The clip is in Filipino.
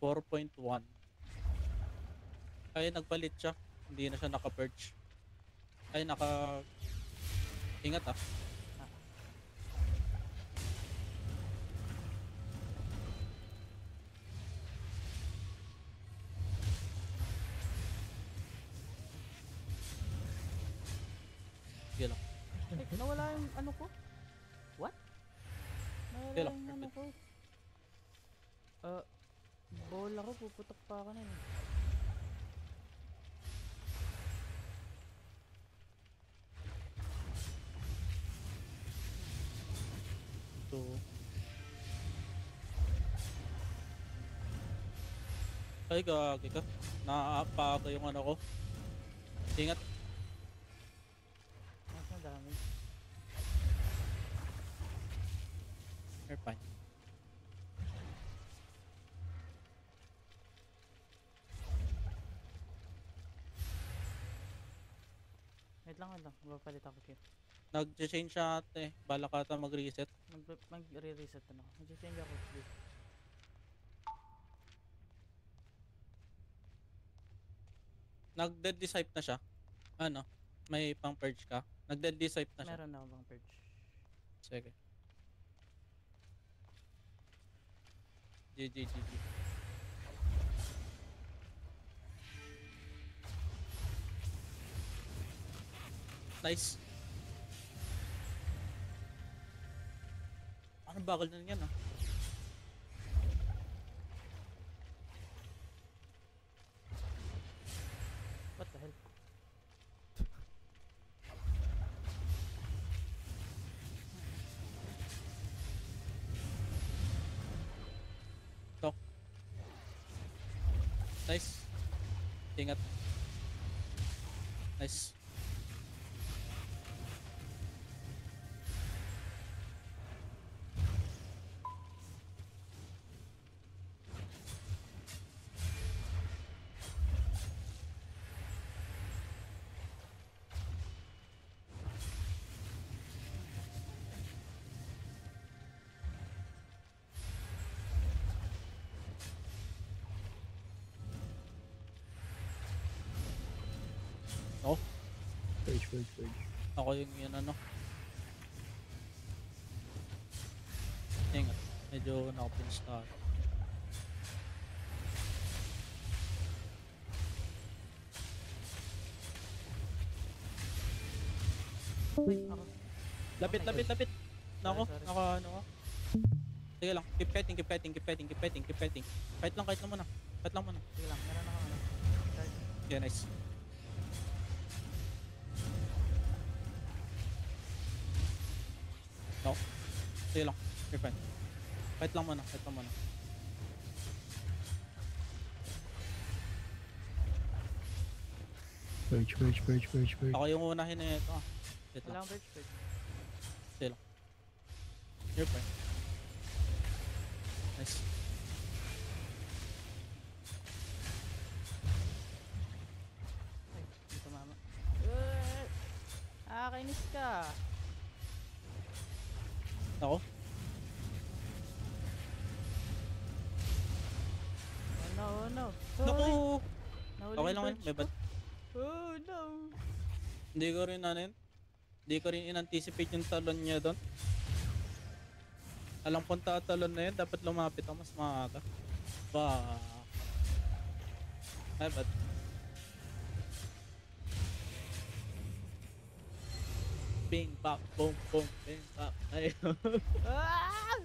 4.1. Ay, nagpalit siya. Hindi na siya naka-perch. Ay, ingat ah. Ah, Sige lang. nawala yung ano ko. What? Nawala Sige lang. yung ano Perfect. ko. Uh, bola ko, puputok pa ako na eh. So, ay, gagi ka. Naapaga yung ano ko. Ingat. Mas na damage. You're fine. Wait lang, wait lang. Mapapalit ako kayo. Nag-change siya ate. Bala ka ata mag-reset. Mag-re-reset na ako. Mag-change ako. Please. Nag-deadly swipe na siya. Ano? May pang purge ka? Nag-deadly swipe na siya. Meron na ako bang purge. Sige. GG. Nice. Ano bakal na yan ah? What the hell? Tok. Nice. Ingat. Nice. Oh, Purge. ako yung yun ano. Ingat. Medyo na-pinch na. Uy, ako. Lapit. Nako, Sorry. ano ka. Sige lang. Keep fighting. Fight lang muna. Fight lang muna. Sige lang, meron ako ano. Charge. Okay, nice. No. Sige lang. You're fine. Fight lang muna. Purge. Ako yung unahin na ito. Wait Wala lang. akong purge. Sige lang. You're fine. Nice. Ay, hindi tumama. Kainis ka. Ako. Oh no. Naku! Nahuli Okay yung lang yun. purge May ko. bad. Oh no. Hindi ko rin ano yun. Hindi ko rin in-anticipate yung talon niya doon. Alam kong talon na yun. Dapat lumapit ako mas maaga. Ba. Ay, bad. Bing, bap, boom, boom, bing, bap. Ay. Ah!